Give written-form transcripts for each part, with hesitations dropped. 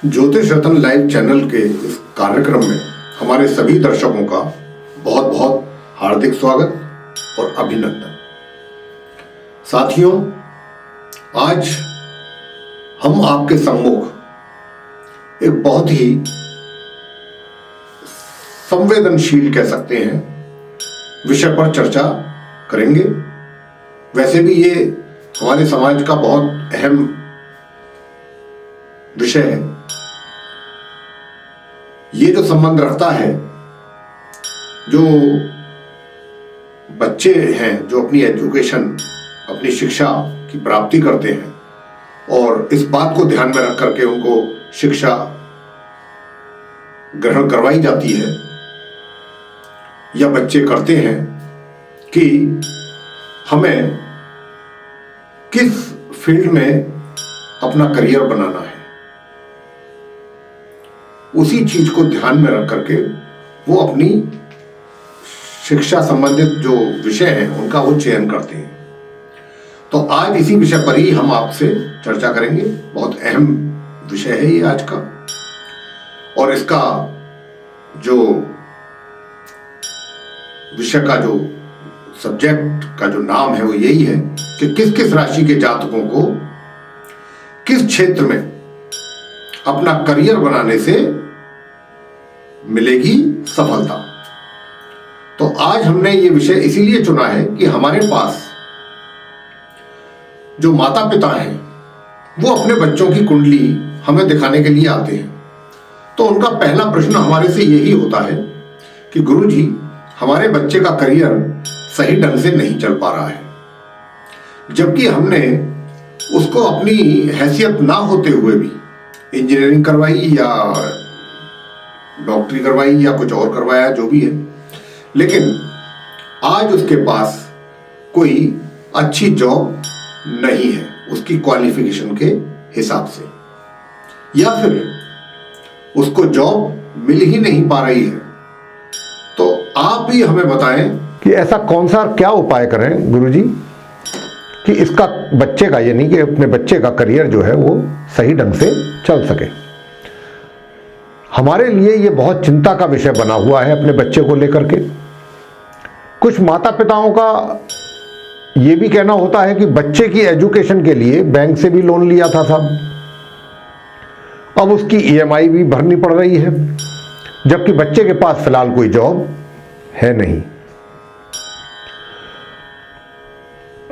ज्योतिष रत्न live channel के इस कार्यक्रम में हमारे सभी दर्शकों का बहुत बहुत हार्दिक स्वागत और अभिनंदन। साथियों, आज हम आपके सम्मुख एक बहुत ही संवेदनशील कह सकते हैं विषय पर चर्चा करेंगे। वैसे भी ये हमारे समाज का बहुत अहम विषय है। ये जो संबंध रखता है, जो बच्चे हैं जो अपनी एजुकेशन, अपनी शिक्षा की प्राप्ति करते हैं और इस बात को ध्यान में रख करके उनको शिक्षा ग्रहण करवाई जाती है या बच्चे करते हैं कि हमें किस फील्ड में अपना करियर बनाना है, उसी चीज को ध्यान में रख करके वो अपनी शिक्षा संबंधित जो विषय हैं उनका वो चयन करते हैं। तो आज इसी विषय पर ही हम आपसे चर्चा करेंगे। बहुत अहम विषय है ये आज का, और इसका जो विषय का जो सब्जेक्ट का जो नाम है वो यही है कि किस किस राशि के जातकों को किस क्षेत्र में अपना करियर बनाने से मिलेगी सफलता। तो आज हमने ये विषय इसीलिए चुना है कि हमारे पास जो माता पिता हैं वो अपने बच्चों की कुंडली हमें दिखाने के लिए आते हैं। तो उनका पहला प्रश्न हमारे से यही होता है कि गुरुजी, हमारे बच्चे का करियर सही ढंग से नहीं चल पा रहा है, जबकि हमने उसको अपनी हैसियत ना होते हुए भी इंजीनियरिंग करवाई या डॉक्टरी करवाई या कुछ और करवाया, जो भी है, लेकिन आज उसके पास कोई अच्छी जॉब नहीं है उसकी क्वालिफिकेशन के हिसाब से, या फिर उसको जॉब मिल ही नहीं पा रही है। तो आप ही हमें बताएं कि ऐसा कौन सा क्या उपाय करें गुरुजी कि इसका बच्चे का, यानी कि अपने बच्चे का करियर जो है वो सही ढंग से चल सके। हमारे लिए ये बहुत चिंता का विषय बना हुआ है अपने बच्चे को लेकर के। कुछ माता पिताओं का ये भी कहना होता है कि बच्चे की एजुकेशन के लिए बैंक से भी लोन लिया था साहब, अब उसकी ईएमआई भी भरनी पड़ रही है, जबकि बच्चे के पास फिलहाल कोई जॉब है नहीं।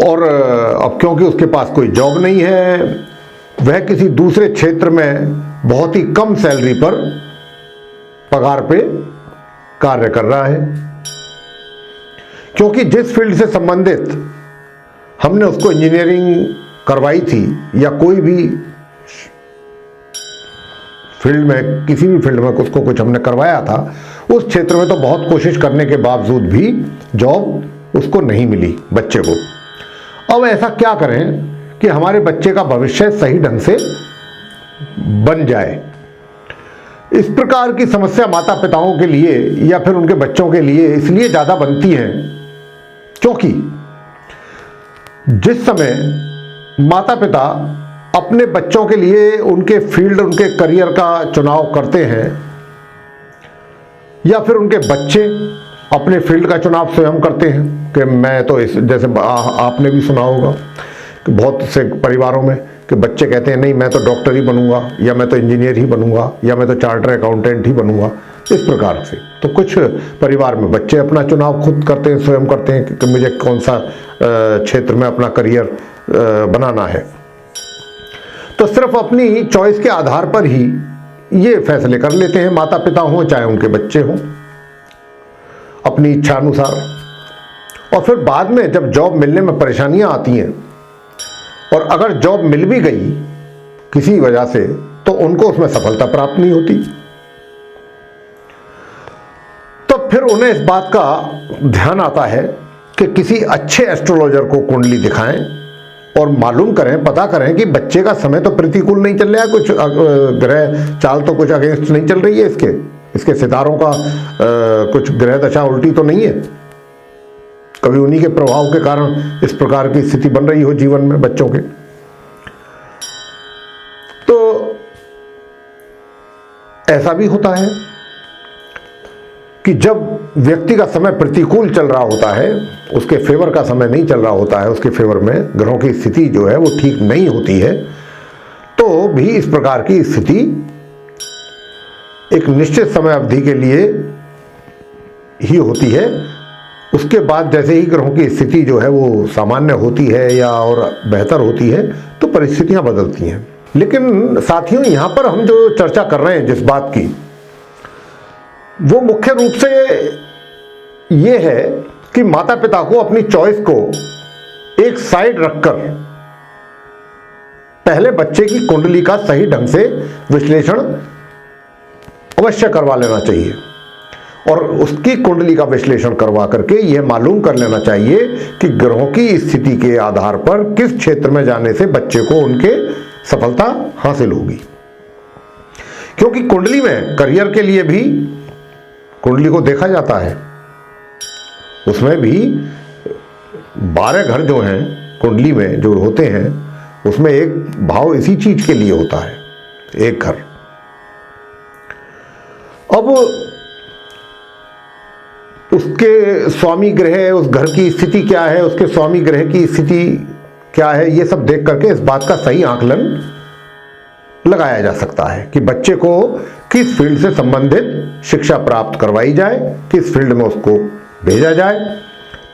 और अब क्योंकि उसके पास कोई जॉब नहीं है, वह किसी दूसरे क्षेत्र में बहुत ही कम सैलरी पर पगार पे कार्य कर रहा है, क्योंकि जिस फील्ड से संबंधित हमने उसको इंजीनियरिंग करवाई थी या कोई भी फील्ड में, किसी भी फील्ड में उसको कुछ हमने करवाया था, उस क्षेत्र में तो बहुत कोशिश करने के बावजूद भी जॉब उसको नहीं मिली बच्चे को। अब ऐसा क्या करें कि हमारे बच्चे का भविष्य सही ढंग से बन जाए। इस प्रकार की समस्या माता पिताओं के लिए या फिर उनके बच्चों के लिए इसलिए ज़्यादा बनती है क्योंकि जिस समय माता पिता अपने बच्चों के लिए उनके फील्ड, उनके करियर का चुनाव करते हैं, या फिर उनके बच्चे अपने फील्ड का चुनाव स्वयं करते हैं कि मैं तो इस, जैसे आपने भी सुना होगा कि बहुत से परिवारों में कि बच्चे कहते हैं नहीं मैं तो डॉक्टर ही बनूंगा, या मैं तो इंजीनियर ही बनूंगा, या मैं तो चार्टर अकाउंटेंट ही बनूंगा, इस प्रकार से। तो कुछ परिवार में बच्चे अपना चुनाव खुद करते हैं, स्वयं करते हैं कि मुझे कौन सा क्षेत्र में अपना करियर बनाना है। तो सिर्फ अपनी चॉइस के आधार पर ही ये फैसले कर लेते हैं, माता पिता हों चाहे उनके बच्चे हों, अपनी इच्छा अनुसार। और फिर बाद में जब जॉब मिलने में परेशानियां आती हैं, और अगर जॉब मिल भी गई किसी वजह से, तो उनको उसमें सफलता प्राप्त नहीं होती। तो फिर उन्हें इस बात का ध्यान आता है कि किसी अच्छे एस्ट्रोलॉजर को कुंडली दिखाएं और मालूम करें, पता करें कि बच्चे का समय तो प्रतिकूल नहीं चल रहा है, कुछ ग्रह चाल तो कुछ अगेंस्ट नहीं चल रही है, इसके सितारों का कुछ ग्रह दशा उल्टी तो नहीं है, कभी उन्हीं के प्रभाव के कारण इस प्रकार की स्थिति बन रही हो जीवन में बच्चों के। तो ऐसा भी होता है कि जब व्यक्ति का समय प्रतिकूल चल रहा होता है, उसके फेवर का समय नहीं चल रहा होता है, उसके फेवर में ग्रहों की स्थिति जो है वो ठीक नहीं होती है, तो भी इस प्रकार की स्थिति एक निश्चित समय अवधि के लिए ही होती है। उसके बाद जैसे ही ग्रहों की स्थिति जो है वो सामान्य होती है या और बेहतर होती है, तो परिस्थितियां बदलती हैं। लेकिन साथियों, यहां पर हम जो चर्चा कर रहे हैं जिस बात की, वो मुख्य रूप से ये है कि माता पिता को अपनी चॉइस को एक साइड रखकर पहले बच्चे की कुंडली का सही ढंग से विश्लेषण अवश्य करवा लेना चाहिए और उसकी कुंडली का विश्लेषण करवा करके यह मालूम कर लेना चाहिए कि ग्रहों की स्थिति के आधार पर किस क्षेत्र में जाने से बच्चे को उनके सफलता हासिल होगी। क्योंकि कुंडली में करियर के लिए भी कुंडली को देखा जाता है, उसमें भी 12 घर जो हैं कुंडली में जो होते हैं, उसमें एक भाव इसी चीज के लिए होता है, एक घर। अब उसके स्वामी ग्रह, उस घर की स्थिति क्या है, उसके स्वामी ग्रह की स्थिति क्या है, ये सब देख करके इस बात का सही आकलन लगाया जा सकता है कि बच्चे को किस फील्ड से संबंधित शिक्षा प्राप्त करवाई जाए, किस फील्ड में उसको भेजा जाए,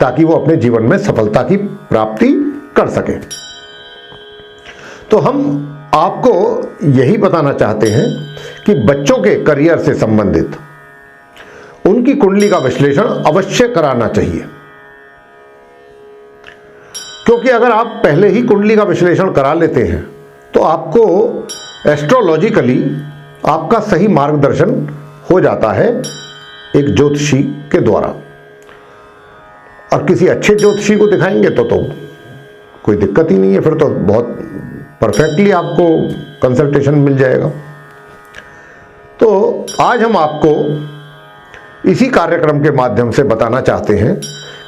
ताकि वो अपने जीवन में सफलता की प्राप्ति कर सके। तो हम आपको यही बताना चाहते हैं कि बच्चों के करियर से संबंधित उनकी कुंडली का विश्लेषण अवश्य कराना चाहिए। क्योंकि अगर आप पहले ही कुंडली का विश्लेषण करा लेते हैं तो आपको एस्ट्रोलॉजिकली आपका सही मार्गदर्शन हो जाता है एक ज्योतिषी के द्वारा। और किसी अच्छे ज्योतिषी को दिखाएंगे तो कोई दिक्कत ही नहीं है, फिर तो बहुत परफेक्टली आपको कंसल्टेशन मिल जाएगा। तो आज हम आपको इसी कार्यक्रम के माध्यम से बताना चाहते हैं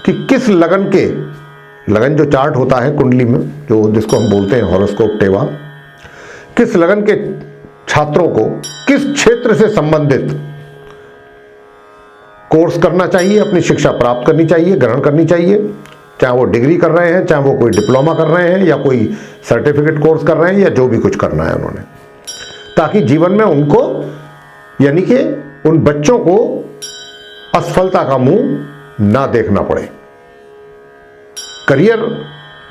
कि किस लगन जो चार्ट होता है कुंडली में, जो जिसको हम बोलते हैं हॉरोस्कोप टेवा, किस लगन के छात्रों को किस क्षेत्र से संबंधित कोर्स करना चाहिए, अपनी शिक्षा प्राप्त करनी चाहिए, ग्रहण करनी चाहिए, चाहे वो डिग्री कर रहे हैं, चाहे वो कोई डिप्लोमा कर रहे हैं या कोई सर्टिफिकेट कोर्स कर रहे हैं या जो भी कुछ करना है उन्होंने, ताकि जीवन में उनको, यानी कि उन बच्चों को असफलता का मुंह ना देखना पड़े। करियर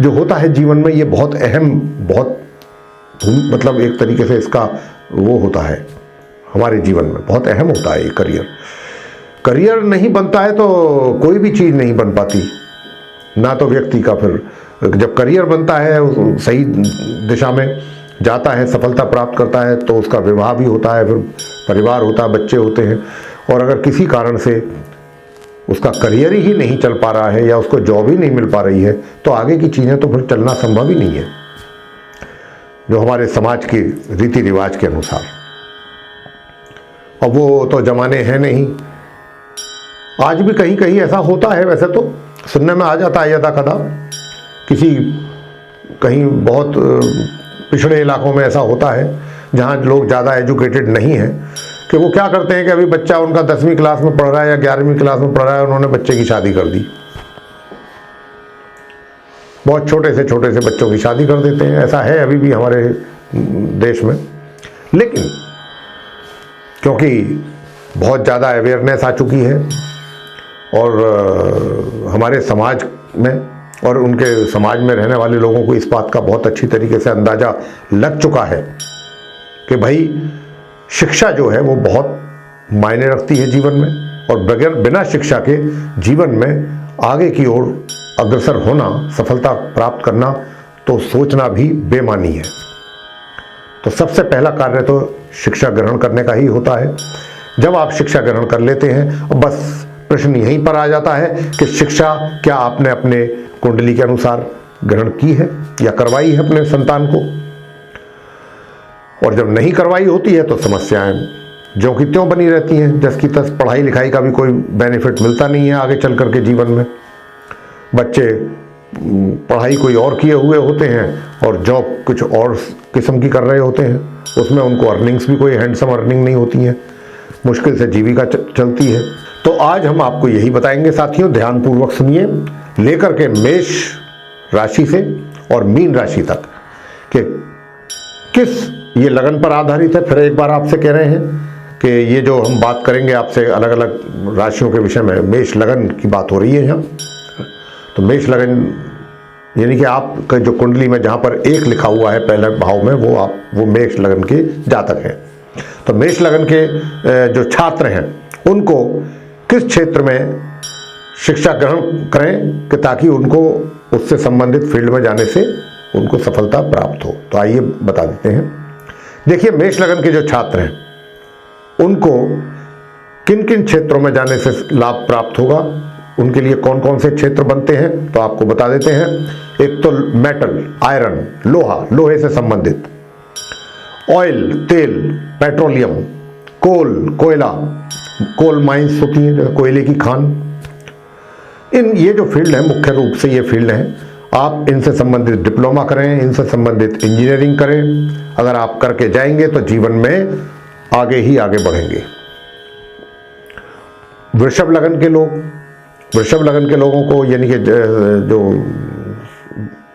जो होता है जीवन में, ये बहुत अहम, बहुत मतलब एक तरीके से इसका वो होता है, हमारे जीवन में बहुत अहम होता है ये करियर नहीं बनता है तो कोई भी चीज़ नहीं बन पाती ना। तो व्यक्ति का फिर जब करियर बनता है, सही दिशा में जाता है, सफलता प्राप्त करता है, तो उसका विवाह भी होता है, फिर परिवार होता है, बच्चे होते हैं। और अगर किसी कारण से उसका करियर ही नहीं चल पा रहा है या उसको जॉब ही नहीं मिल पा रही है, तो आगे की चीज़ें तो फिर चलना संभव ही नहीं है, जो हमारे समाज के रीति रिवाज के अनुसार। और वो तो जमाने हैं नहीं, आज भी कहीं कहीं ऐसा होता है, वैसे तो सुनने में आ जाता है यदा कदा, किसी कहीं बहुत पिछड़े इलाकों में ऐसा होता है जहाँ लोग ज़्यादा एजुकेटेड नहीं हैं, कि वो क्या करते हैं कि अभी बच्चा उनका 10वीं क्लास में पढ़ रहा है या 11वीं क्लास में पढ़ रहा है, उन्होंने बच्चे की शादी कर दी, बहुत छोटे से बच्चों की शादी कर देते हैं। ऐसा है अभी भी हमारे देश में। लेकिन क्योंकि बहुत ज़्यादा अवेयरनेस आ चुकी है और हमारे समाज में और उनके समाज में रहने वाले लोगों को इस बात का बहुत अच्छी तरीके से अंदाज़ा लग चुका है कि भाई शिक्षा जो है वो बहुत मायने रखती है जीवन में, और बगैर बिना शिक्षा के जीवन में आगे की ओर अग्रसर होना, सफलता प्राप्त करना, तो सोचना भी बेमानी है। तो सबसे पहला कार्य तो शिक्षा ग्रहण करने का ही होता है। जब आप शिक्षा ग्रहण कर लेते हैं, बस प्रश्न यहीं पर आ जाता है कि शिक्षा क्या आपने अपने कुंडली के अनुसार ग्रहण की है या करवाई है अपने संतान को। और जब नहीं करवाई होती है तो समस्याएं जो कि त्यों बनी रहती हैं, जस की तस। पढ़ाई लिखाई का भी कोई बेनिफिट मिलता नहीं है आगे चल करके जीवन में। बच्चे पढ़ाई कोई और किए हुए होते हैं और जॉब कुछ और किस्म की कर रहे होते हैं, उसमें उनको अर्निंग्स भी कोई हैंडसम अर्निंग नहीं होती हैं, मुश्किल से जीविका चलती है। तो आज हम आपको यही बताएंगे साथियों, ध्यानपूर्वक सुनिए, लेकर के मेष राशि से और मीन राशि तक कि किस ये लगन पर आधारित है। फिर एक बार आपसे कह रहे हैं कि ये जो हम बात करेंगे आपसे अलग अलग राशियों के विषय में, मेष लगन की बात हो रही है यहाँ। तो मेष लगन यानी कि आपका जो कुंडली में जहाँ पर 1 लिखा हुआ है पहले भाव में, वो मेष लगन के जातक हैं। तो मेष लगन के जो छात्र हैं उनको किस क्षेत्र में शिक्षा ग्रहण करें कि ताकि उनको उससे संबंधित फील्ड में जाने से उनको सफलता प्राप्त हो। तो आइए बता देते हैं। देखिए, मेष लगन के जो छात्र हैं उनको किन किन क्षेत्रों में जाने से लाभ प्राप्त होगा, उनके लिए कौन कौन से क्षेत्र बनते हैं, तो आपको बता देते हैं। एक तो मेटल, आयरन, लोहा, लोहे से संबंधित, ऑयल, तेल, पेट्रोलियम, कोल, कोयला, कोल माइंस होती हैं जैसे कोयले की खान, ये जो फील्ड है, मुख्य रूप से ये फील्ड है। आप इनसे संबंधित डिप्लोमा करें, इनसे संबंधित इंजीनियरिंग करें। अगर आप करके जाएंगे तो जीवन में आगे ही आगे बढ़ेंगे। वृषभ लगन के लोग, वृषभ लगन के लोगों को यानी कि जो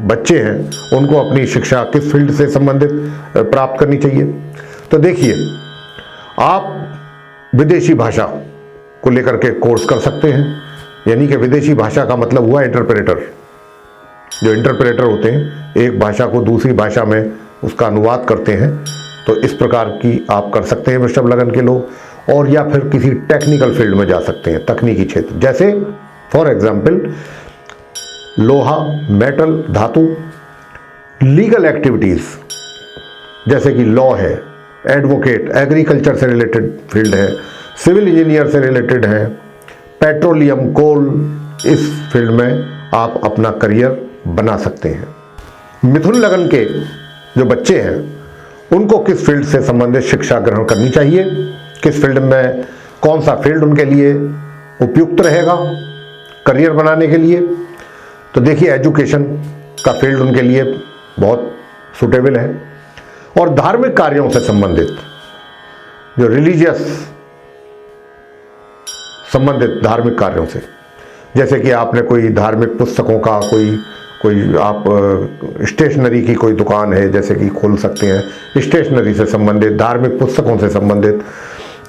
बच्चे हैं उनको अपनी शिक्षा किस फील्ड से संबंधित प्राप्त करनी चाहिए। तो देखिए, आप विदेशी भाषा को लेकर के कोर्स कर सकते हैं, यानी कि विदेशी भाषा का मतलब हुआ इंटरप्रेटर। जो इंटरप्रेटर होते हैं, एक भाषा को दूसरी भाषा में उसका अनुवाद करते हैं, तो इस प्रकार की आप कर सकते हैं वृषभ लगन के लोग। और या फिर किसी टेक्निकल फील्ड में जा सकते हैं, तकनीकी क्षेत्र, जैसे फॉर एग्जाम्पल लोहा, मेटल, धातु, लीगल एक्टिविटीज जैसे कि लॉ है, एडवोकेट, एग्रीकल्चर से रिलेटेड फील्ड है, सिविल इंजीनियर से रिलेटेड है, पेट्रोलियम, कोल, इस फील्ड में आप अपना करियर बना सकते हैं। मिथुन लगन के जो बच्चे हैं उनको किस फील्ड से संबंधित शिक्षा ग्रहण करनी चाहिए, किस फील्ड में, कौन सा फील्ड उनके लिए उपयुक्त रहेगा करियर बनाने के लिए। तो देखिए, एजुकेशन का फील्ड उनके लिए बहुत सुटेबल है। और धार्मिक कार्यों से संबंधित, जो रिलीजियस संबंधित धार्मिक कार्यों से, जैसे कि आपने कोई धार्मिक पुस्तकों का कोई आप स्टेशनरी की कोई दुकान है जैसे कि खोल सकते हैं, स्टेशनरी से संबंधित, धार्मिक पुस्तकों से संबंधित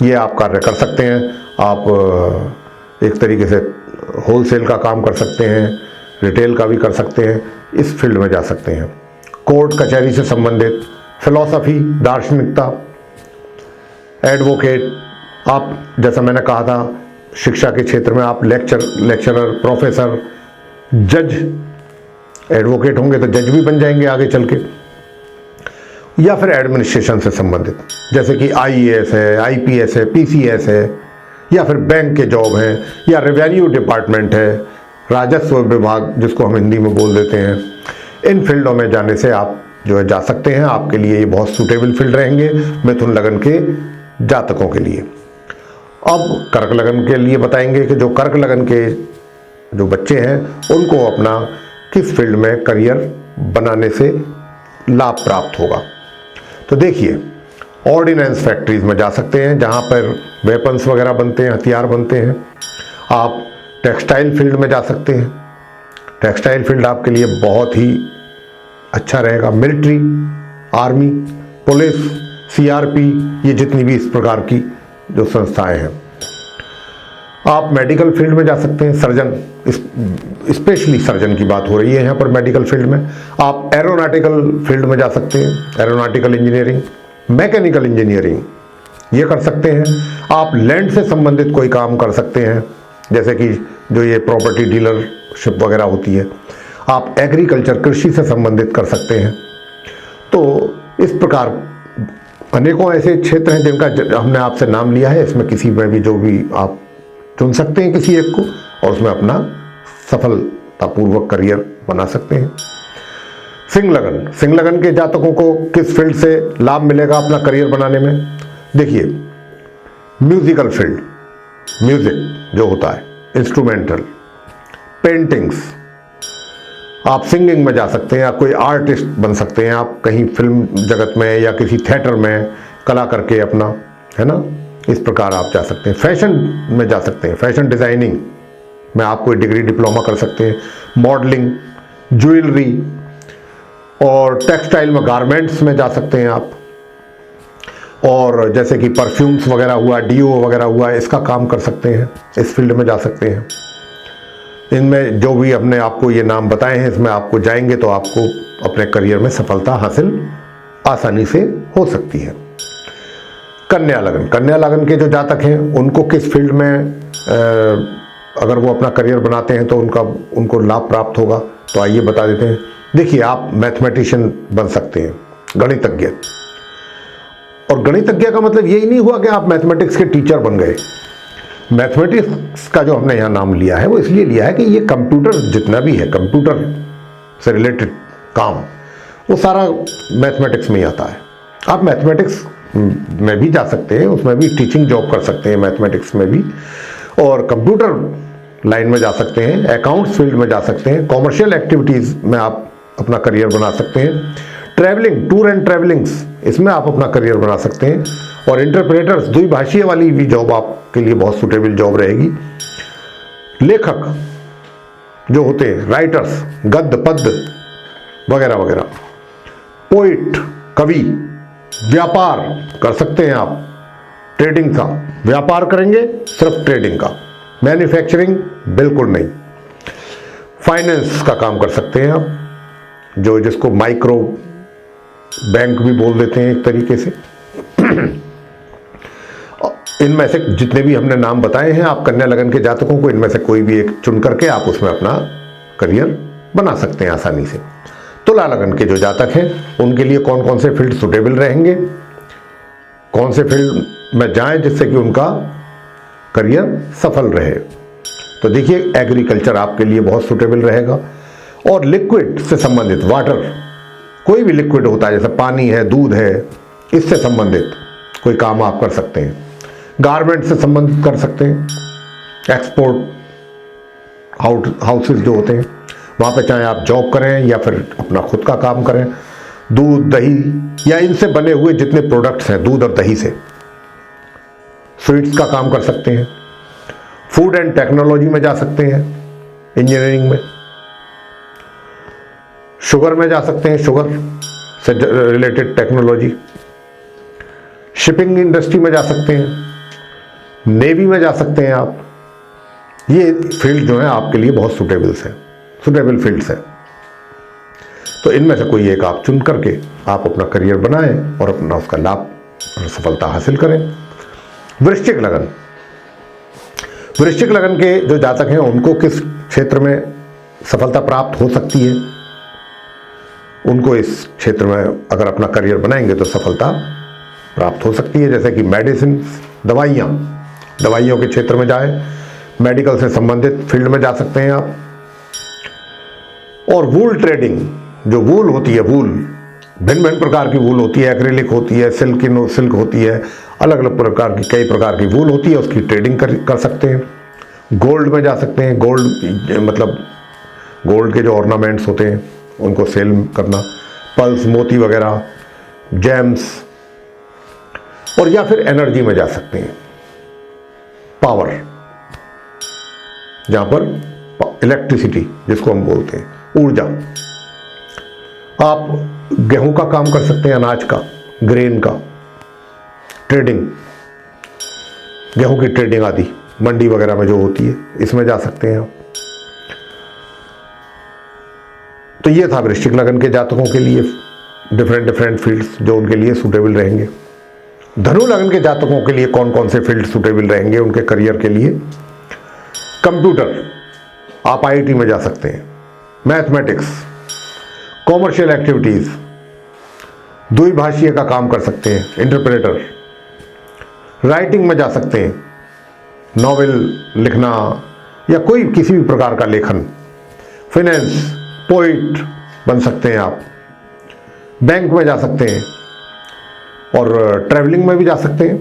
ये आप कार्य कर सकते हैं। आप एक तरीके से होलसेल का काम कर सकते हैं, रिटेल का भी कर सकते हैं, इस फील्ड में जा सकते हैं। कोर्ट कचहरी से संबंधित, फिलॉसफी, दार्शनिकता, एडवोकेट, आप जैसा मैंने कहा था शिक्षा के क्षेत्र में आप लेक्चरर, प्रोफेसर, जज, एडवोकेट होंगे तो जज भी बन जाएंगे आगे चल के। या फिर एडमिनिस्ट्रेशन से संबंधित, जैसे कि आईएएस है, आईपीएस है, पीसीएस है, या फिर बैंक के जॉब हैं, या रेवेन्यू डिपार्टमेंट है, राजस्व विभाग जिसको हम हिंदी में बोल देते हैं। इन फील्डों में जाने से आप जो है जा सकते हैं। आपके लिए ये बहुत सूटेबल फील्ड रहेंगे मिथुन लगन के जातकों के लिए। अब कर्क लगन के लिए बताएंगे कि जो कर्क लगन के जो बच्चे हैं उनको अपना किस फील्ड में करियर बनाने से लाभ प्राप्त होगा। तो देखिए, ऑर्डिनेंस फैक्ट्रीज में जा सकते हैं जहां पर वेपन्स वगैरह बनते हैं, हथियार बनते हैं। आप टेक्सटाइल फील्ड में जा सकते हैं, टेक्सटाइल फील्ड आपके लिए बहुत ही अच्छा रहेगा। मिलिट्री, आर्मी, पुलिस, सीआरपी, ये जितनी भी इस प्रकार की जो संस्थाएं हैं। आप मेडिकल फील्ड में जा सकते हैं, सर्जन, स्पेशली सर्जन की बात हो रही है यहाँ पर मेडिकल फील्ड में। आप एरोनॉटिकल फील्ड में जा सकते हैं, एरोनॉटिकल इंजीनियरिंग, मैकेनिकल इंजीनियरिंग ये कर सकते हैं। आप लैंड से संबंधित कोई काम कर सकते हैं, जैसे कि जो ये प्रॉपर्टी डीलरशिप वगैरह होती है। आप एग्रीकल्चर, कृषि से संबंधित कर सकते हैं। तो इस प्रकार अनेकों ऐसे क्षेत्र हैं जिनका हमने आपसे नाम लिया है। इसमें किसी में भी जो भी आप चुन सकते हैं किसी एक को, और उसमें अपना सफलतापूर्वक करियर बना सकते हैं। सिंह लगन, सिंह लगन के जातकों को किस फील्ड से लाभ मिलेगा अपना करियर बनाने में। देखिए, म्यूजिकल फील्ड, म्यूजिक जो होता है, इंस्ट्रूमेंटल, पेंटिंग्स, आप सिंगिंग में जा सकते हैं, या कोई आर्टिस्ट बन सकते हैं, आप कहीं फिल्म जगत में या किसी थिएटर में कला करके अपना, है ना, इस प्रकार आप जा सकते हैं। फैशन में जा सकते हैं, फैशन डिज़ाइनिंग में आप कोई डिग्री डिप्लोमा कर सकते हैं, मॉडलिंग, ज्वेलरी और टेक्सटाइल में गारमेंट्स में जा सकते हैं आप, और जैसे कि परफ्यूम्स वगैरह हुआ, डीओ वगैरह हुआ, इसका काम कर सकते हैं, इस फील्ड में जा सकते हैं। इनमें जो भी हमने आपको ये नाम बताए हैं, इसमें आपको जाएंगे तो आपको अपने करियर में सफलता हासिल आसानी से हो सकती है। कन्या लगन, कन्या लगन के जो जातक हैं उनको किस फील्ड में अगर वो अपना करियर बनाते हैं तो उनको लाभ प्राप्त होगा, तो आइए बता देते हैं। देखिए, आप मैथमेटिशियन बन सकते हैं, गणितज्ञ। और गणितज्ञ का मतलब यही नहीं हुआ कि आप मैथमेटिक्स के टीचर बन गए। मैथमेटिक्स का जो हमने यहाँ नाम लिया है वो इसलिए लिया है कि ये कंप्यूटर जितना भी है, कंप्यूटर से रिलेटेड काम, वो सारा मैथमेटिक्स में ही आता है। आप मैथमेटिक्स में भी जा सकते हैं, उसमें भी टीचिंग जॉब कर सकते हैं मैथमेटिक्स में भी, और कंप्यूटर लाइन में जा सकते हैं, अकाउंट्स फील्ड में जा सकते हैं, कॉमर्शियल एक्टिविटीज़ में आप अपना करियर बना सकते हैं, ट्रैवलिंग, टूर एंड ट्रैवलिंग्स, इसमें आप अपना करियर बना सकते हैं, और इंटरप्रेटर्स, द्विभाषीय वाली भी जॉब आपके लिए बहुत सूटेबल जॉब रहेगी। लेखक जो होते हैं, राइटर्स, गद्य पद्य वगैरह वगैरह, पोइट, कवि, व्यापार कर सकते हैं आप, ट्रेडिंग का व्यापार करेंगे, सिर्फ ट्रेडिंग का, मैन्युफैक्चरिंग बिल्कुल नहीं, फाइनेंस का काम कर सकते हैं आप, जिसको माइक्रो बैंक भी बोल देते हैं एक तरीके से। इनमें से जितने भी हमने नाम बताए हैं, आप कन्या लगन के जातकों को इनमें से कोई भी एक चुन करके आप उसमें अपना करियर बना सकते हैं आसानी से। तुला लगन के जो जातक हैं उनके लिए कौन कौन से फील्ड सुटेबल रहेंगे, कौन से फील्ड में जाएं जिससे कि उनका करियर सफल रहे, तो देखिए, एग्रीकल्चर आपके लिए बहुत सुटेबल रहेगा, और लिक्विड से संबंधित, वाटर, कोई भी लिक्विड होता है, जैसे पानी है, दूध है, इससे संबंधित कोई काम आप कर सकते हैं। गारमेंट से संबंधित कर सकते हैं, एक्सपोर्ट हाउसेस जो होते हैं वहाँ पे चाहे आप जॉब करें या फिर अपना खुद का काम करें, दूध, दही या इनसे बने हुए जितने प्रोडक्ट्स हैं, दूध और दही से, स्वीट्स का काम कर सकते हैं। फूड एंड टेक्नोलॉजी में जा सकते हैं, इंजीनियरिंग में, शुगर में जा सकते हैं, शुगर से रिलेटेड टेक्नोलॉजी, शिपिंग इंडस्ट्री में जा सकते हैं, नेवी में जा सकते हैं आप। ये फील्ड जो है आपके लिए बहुत सुटेबल फील्ड्स है। तो इनमें से कोई एक आप चुन करके आप अपना करियर बनाएं और अपना उसका लाभ और सफलता हासिल करें। वृश्चिक लगन, वृश्चिक लगन के जो जातक हैं उनको किस क्षेत्र में सफलता प्राप्त हो सकती है, उनको इस क्षेत्र में अगर अपना करियर बनाएंगे तो सफलता प्राप्त हो सकती है। जैसे कि मेडिसिन, दवाइयों के क्षेत्र में जाए, मेडिकल से संबंधित फील्ड में जा सकते हैं आप। और वूल ट्रेडिंग, जो वूल होती है, वूल भिन्न भिन्न प्रकार की वूल होती है, एक्रेलिक होती है, सिल्क होती है, अलग अलग प्रकार की, कई प्रकार की वूल होती है, उसकी ट्रेडिंग कर सकते हैं। गोल्ड में जा सकते हैं, गोल्ड मतलब गोल्ड के जो ऑर्नामेंट्स होते हैं उनको सेल करना, पल्स, मोती वगैरह, जेम्स, और या फिर एनर्जी में जा सकते हैं, पावर, जहां पर इलेक्ट्रिसिटी जिसको हम बोलते हैं, ऊर्जा। आप गेहूं का काम कर सकते हैं, अनाज का, ग्रेन का, ट्रेडिंग, गेहूं की ट्रेडिंग आदि मंडी वगैरह में जो होती है, इसमें जा सकते हैं आप। तो ये था वृश्चिक लगन के जातकों के लिए डिफरेंट फील्ड्स जो उनके लिए सूटेबल रहेंगे। धनु लगन के जातकों के लिए कौन कौन से फील्ड सूटेबल रहेंगे उनके करियर के लिए? कंप्यूटर, आप आईटी में जा सकते हैं, मैथमेटिक्स, कॉमर्शियल एक्टिविटीज, द्विभाषीय का काम कर सकते हैं, इंटरप्रेटर, राइटिंग में जा सकते हैं, नॉवेल लिखना या कोई किसी भी प्रकार का लेखन, फाइनेंस, पोइट बन सकते हैं आप, बैंक में जा सकते हैं, और ट्रैवलिंग में भी जा सकते हैं,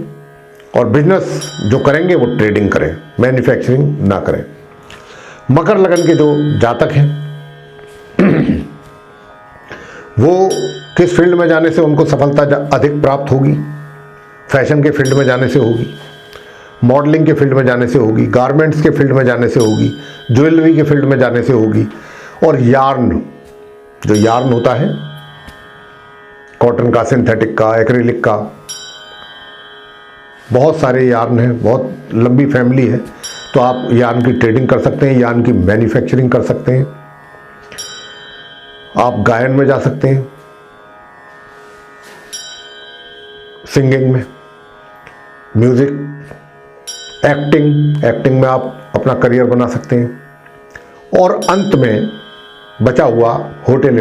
और बिजनेस जो करेंगे वो ट्रेडिंग करें, मैन्युफैक्चरिंग ना करें। मकर लगन के जो जातक हैं वो किस फील्ड में जाने से उनको सफलता अधिक प्राप्त होगी। फैशन के फील्ड में जाने से होगी, मॉडलिंग के फील्ड में जाने से होगी, गारमेंट्स के फील्ड में जाने से होगी, ज्वेलरी के फील्ड में जाने से होगी, और यार्न, जो यार्न होता है कॉटन का, सिंथेटिक का, एक्रिलिक का, बहुत सारे यार्न हैं, बहुत लंबी फैमिली है। तो आप यार्न की ट्रेडिंग कर सकते हैं, यार्न की मैन्युफैक्चरिंग कर सकते हैं, आप गायन में जा सकते हैं, सिंगिंग में, म्यूजिक, एक्टिंग में आप अपना करियर बना सकते हैं, और अंत में बचा हुआ होटल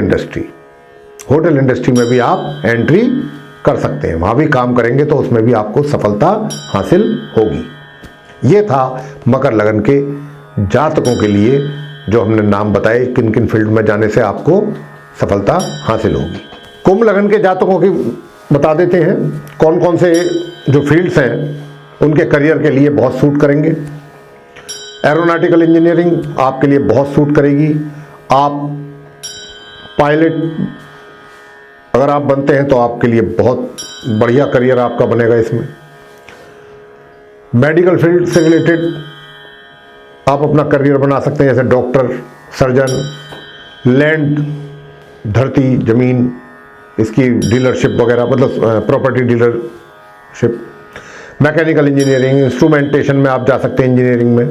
इंडस्ट्री में भी आप एंट्री कर सकते हैं। वहां भी काम करेंगे तो उसमें भी आपको सफलता हासिल होगी। ये था मकर लगन के जातकों के लिए जो हमने नाम बताए किन किन फील्ड में जाने से आपको सफलता हासिल होगी। कुंभ लगन के जातकों की बता देते हैं कौन कौन से जो फील्ड्स हैं उनके करियर के लिए बहुत सूट करेंगे। एरोनॉटिकल इंजीनियरिंग आपके लिए बहुत सूट करेगी। आप पायलट अगर आप बनते हैं तो आपके लिए बहुत बढ़िया करियर आपका बनेगा इसमें। मेडिकल फील्ड से रिलेटेड आप अपना करियर बना सकते हैं, जैसे डॉक्टर, सर्जन, लैंड, धरती, जमीन, इसकी डीलरशिप वगैरह, मतलब property dealership. Mechanical engineering, instrumentation में आप जा सकते हैं इंजीनियरिंग में।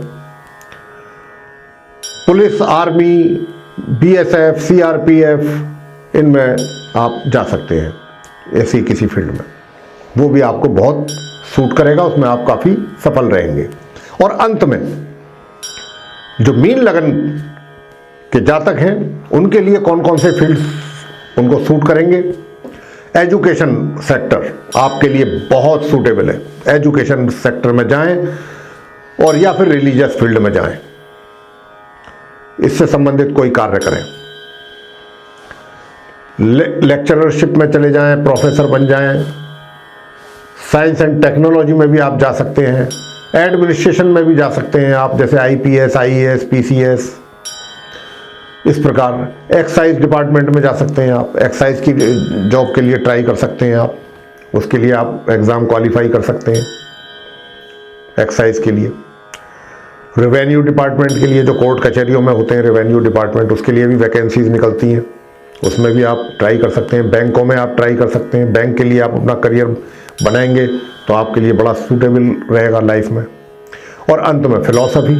पुलिस, आर्मी, बीएसएफ, सीआरपीएफ, इनमें आप जा सकते हैं ऐसी किसी फील्ड में, वो भी आपको बहुत सूट करेगा, उसमें आप काफ़ी सफल रहेंगे। और अंत में जो मीन लगन के जातक हैं उनके लिए कौन कौन से फील्ड्स उनको सूट करेंगे। एजुकेशन सेक्टर आपके लिए बहुत सूटेबल है, एजुकेशन सेक्टर में जाएं, और या फिर रिलीजियस फील्ड में जाएं, इससे संबंधित कोई कार्य करें। लेक्चररशिप में चले जाएं, प्रोफेसर बन जाएं। साइंस एंड टेक्नोलॉजी में भी आप जा सकते हैं, एडमिनिस्ट्रेशन में भी जा सकते हैं आप, जैसे आईपीएस, आईएएस, पीसीएस, इस प्रकार। एक्साइज डिपार्टमेंट में जा सकते हैं आप, एक्साइज की जॉब के लिए ट्राई कर सकते हैं आप, उसके लिए आप एग्ज़ाम क्वालिफाई कर सकते हैं एक्साइज के लिए। रेवेन्यू डिपार्टमेंट के लिए, जो कोर्ट कचहरियों में होते हैं रेवेन्यू डिपार्टमेंट, उसके लिए भी वैकेंसीज निकलती हैं, उसमें भी आप ट्राई कर सकते हैं। बैंकों में आप ट्राई कर सकते हैं, बैंक के लिए आप अपना करियर बनाएंगे तो आपके लिए बड़ा सूटेबल रहेगा लाइफ में। और अंत में फिलॉसफी,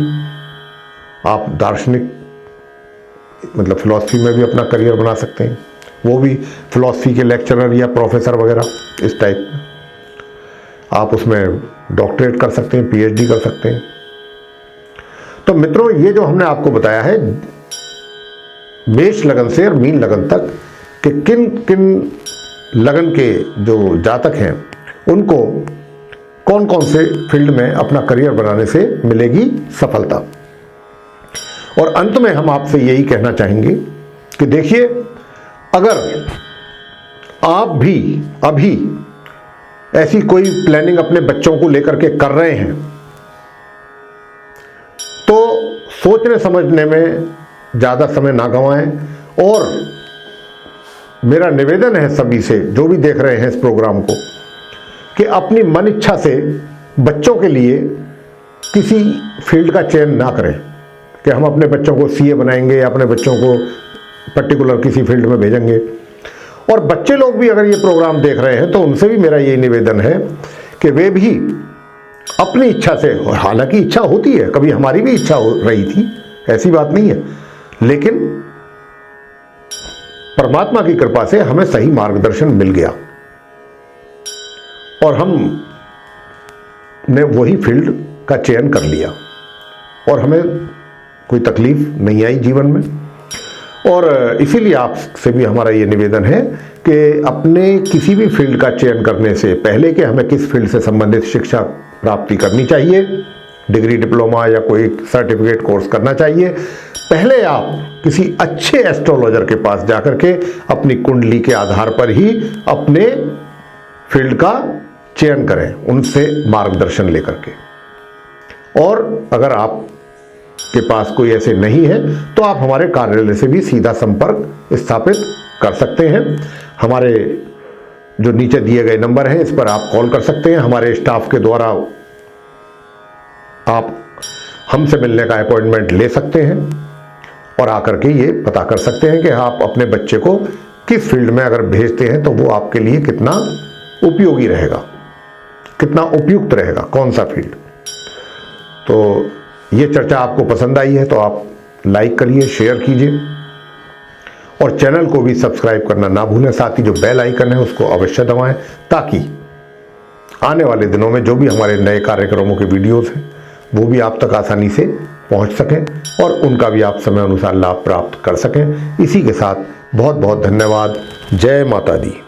आप दार्शनिक, मतलब फिलॉसफी में भी अपना करियर बना सकते हैं, वो भी फिलॉसफी के लेक्चरर या प्रोफेसर वगैरह इस टाइप में आप उसमें डॉक्टरेट कर सकते हैं, पीएचडी कर सकते हैं। तो मित्रों, ये जो हमने आपको बताया है मेष लगन से और मीन लगन तक कि किन किन लगन के जो जातक हैं उनको कौन कौन से फील्ड में अपना करियर बनाने से मिलेगी सफलता। और अंत में हम आपसे यही कहना चाहेंगे कि देखिए, अगर आप भी अभी ऐसी कोई प्लानिंग अपने बच्चों को लेकर के कर रहे हैं तो सोचने समझने में ज़्यादा समय ना गंवाएं। और मेरा निवेदन है सभी से जो भी देख रहे हैं इस प्रोग्राम को कि अपनी मन इच्छा से बच्चों के लिए किसी फील्ड का चयन ना करें कि हम अपने बच्चों को सीए बनाएंगे या अपने बच्चों को पर्टिकुलर किसी फील्ड में भेजेंगे। और बच्चे लोग भी अगर ये प्रोग्राम देख रहे हैं तो उनसे भी मेरा ये निवेदन है कि वे भी अपनी इच्छा से, और हालांकि इच्छा होती है, कभी हमारी भी इच्छा हो रही थी, ऐसी बात नहीं है, लेकिन परमात्मा की कृपा से हमें सही मार्गदर्शन मिल गया और हम ने वही फील्ड का चयन कर लिया और हमें कोई तकलीफ नहीं आई जीवन में। और इसीलिए आपसे भी हमारा ये निवेदन है कि अपने किसी भी फील्ड का चयन करने से पहले कि हमें किस फील्ड से संबंधित शिक्षा प्राप्ति करनी चाहिए, डिग्री, डिप्लोमा या कोई सर्टिफिकेट कोर्स करना चाहिए, पहले आप किसी अच्छे एस्ट्रोलॉजर के पास जाकर के अपनी कुंडली के आधार पर ही अपने फील्ड का चयन करें, उनसे मार्गदर्शन लेकर के। और अगर आप के पास कोई ऐसे नहीं है तो आप हमारे कार्यालय से भी सीधा संपर्क स्थापित कर सकते हैं। हमारे जो नीचे दिए गए नंबर हैं इस पर आप कॉल कर सकते हैं। हमारे स्टाफ के द्वारा आप हमसे मिलने का अपॉइंटमेंट ले सकते हैं और आकर के ये पता कर सकते हैं कि आप अपने बच्चे को किस फील्ड में अगर भेजते हैं तो वो आपके लिए कितना उपयोगी रहेगा, कितना उपयुक्त रहेगा, कौन सा फील्ड। तो ये चर्चा आपको पसंद आई है तो आप लाइक करिए, शेयर कीजिए और चैनल को भी सब्सक्राइब करना ना भूलें। साथ ही जो बेल आइकन है उसको अवश्य दबाएं ताकि आने वाले दिनों में जो भी हमारे नए कार्यक्रमों के वीडियोस हैं वो भी आप तक आसानी से पहुंच सकें और उनका भी आप समय अनुसार लाभ प्राप्त कर सकें। इसी के साथ बहुत बहुत धन्यवाद। जय माता दी।